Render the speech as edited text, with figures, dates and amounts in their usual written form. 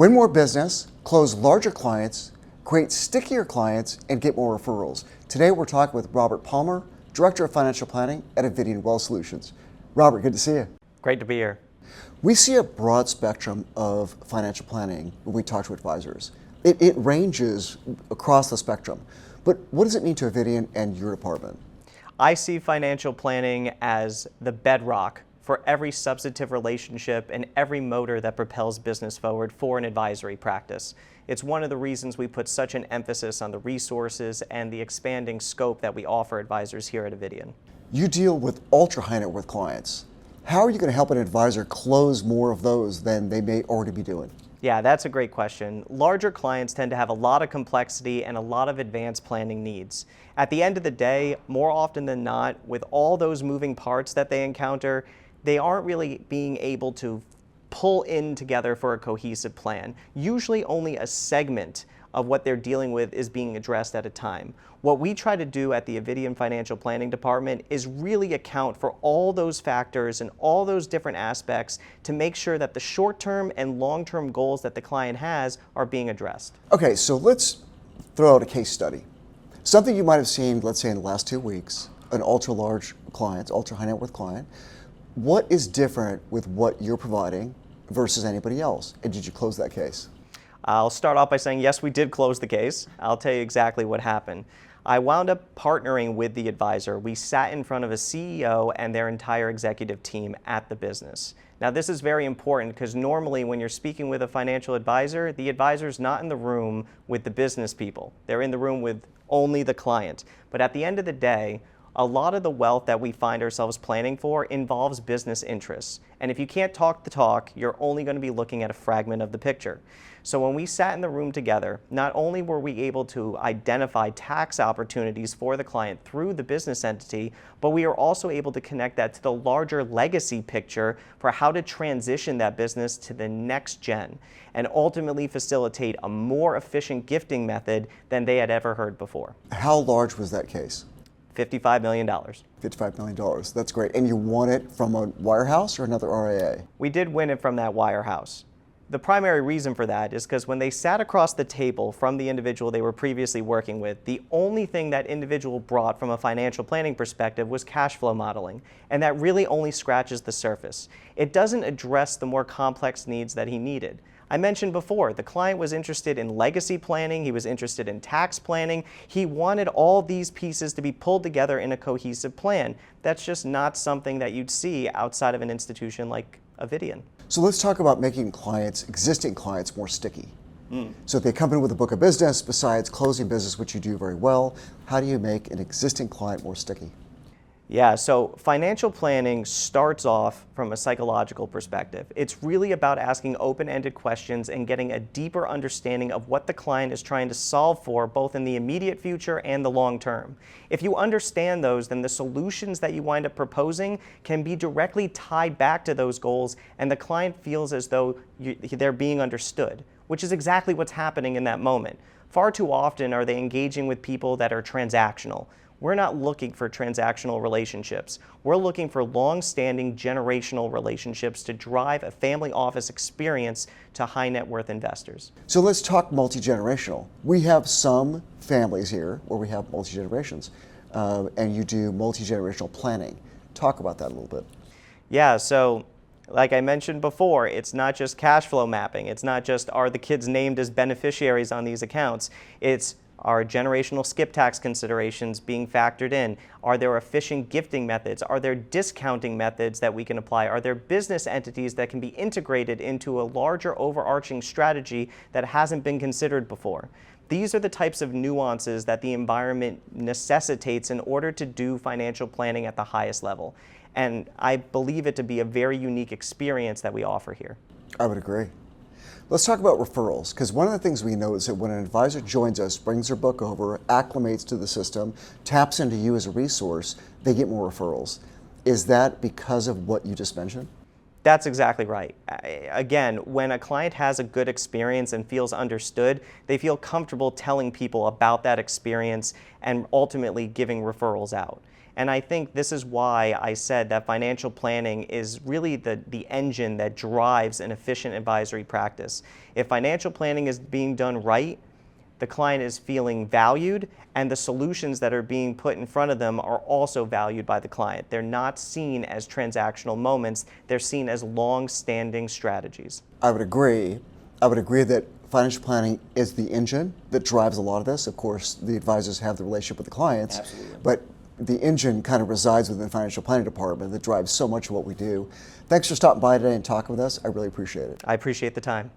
Win more business, close larger clients, create stickier clients, and get more referrals. Today we're talking with Robert Palmer, Director of Financial Planning at Avidian Wealth Solutions. Robert, good to see you. Great to be here. We see a broad spectrum of financial planning when we talk to advisors. It ranges across the spectrum. But what does it mean to Avidian and your department? I see financial planning as the bedrock for every substantive relationship and every motor that propels business forward for an advisory practice. It's one of the reasons we put such an emphasis on the resources and the expanding scope that we offer advisors here at Avidian. You deal with ultra high net worth clients. How are you going to help an advisor close more of those than they may already be doing? Yeah, that's a great question. Larger clients tend to have a lot of complexity and a lot of advanced planning needs. At the end of the day, more often than not, with all those moving parts that they encounter, they aren't really being able to pull in together for a cohesive plan. Usually only a segment of what they're dealing with is being addressed at a time. What we try to do at the Avidian Financial Planning Department is really account for all those factors and all those different aspects to make sure that the short-term and long-term goals that the client has are being addressed. Okay, so let's throw out a case study. Something you might have seen, let's say in the last 2 weeks, an ultra large client, ultra high net worth client. What is different with what you're providing versus anybody else? And did you close that case? I'll start off by saying, yes, we did close the case. I'll tell you exactly what happened. I wound up partnering with the advisor. We sat in front of a CEO and their entire executive team at the business. Now, this is very important because normally when you're speaking with a financial advisor, the advisor's not in the room with the business people. They're in the room with only the client. But at the end of the day, a lot of the wealth that we find ourselves planning for involves business interests. And if you can't talk the talk, you're only going to be looking at a fragment of the picture. So when we sat in the room together, not only were we able to identify tax opportunities for the client through the business entity, but we are also able to connect that to the larger legacy picture for how to transition that business to the next gen and ultimately facilitate a more efficient gifting method than they had ever heard before. How large was that case? $55 million. $55 million, that's great. And you won it from a wirehouse or another RIA? We did win it from that wirehouse. The primary reason for that is because when they sat across the table from the individual they were previously working with, the only thing that individual brought from a financial planning perspective was cash flow modeling, and that really only scratches the surface. It doesn't address the more complex needs that he needed. I mentioned before, the client was interested in legacy planning, he was interested in tax planning, he wanted all these pieces to be pulled together in a cohesive plan. That's just not something that you'd see outside of an institution like Avidian. So let's talk about making existing clients more sticky. So if they come in with a book of business, besides closing business, which you do very well, how do you make an existing client more sticky? Yeah, so financial planning starts off from a psychological perspective. It's really about asking open-ended questions and getting a deeper understanding of what the client is trying to solve for, both in the immediate future and the long term. If you understand those, then the solutions that you wind up proposing can be directly tied back to those goals, and the client feels as though they're being understood, which is exactly what's happening in that moment. Far too often are they engaging with people that are transactional. We're not looking for transactional relationships. We're looking for long-standing generational relationships to drive a family office experience to high net worth investors. So let's talk multi-generational. We have some families here where we have multi-generations, and you do multi-generational planning. Talk about that a little bit. Yeah, so like I mentioned before, it's not just cash flow mapping. It's not just are the kids named as beneficiaries on these accounts. It's are generational skip tax considerations being factored in? Are there efficient gifting methods? Are there discounting methods that we can apply? Are there business entities that can be integrated into a larger overarching strategy that hasn't been considered before? These are the types of nuances that the environment necessitates in order to do financial planning at the highest level. And I believe it to be a very unique experience that we offer here. I would agree. Let's talk about referrals, because one of the things we know is that when an advisor joins us, brings their book over, acclimates to the system, taps into you as a resource, they get more referrals. Is that because of what you just mentioned? That's exactly right. Again, when a client has a good experience and feels understood, they feel comfortable telling people about that experience and ultimately giving referrals out. And I think this is why I said that financial planning is really the engine that drives an efficient advisory practice. If financial planning is being done right, the client is feeling valued, and the solutions that are being put in front of them are also valued by the client. They're not seen as transactional moments, they're seen as long-standing strategies. I would agree. I would agree that financial planning is the engine that drives a lot of this. Of course, the advisors have the relationship with the clients. Absolutely. But the engine kind of resides within the financial planning department that drives so much of what we do. Thanks for stopping by today and talking with us. I really appreciate it. I appreciate the time.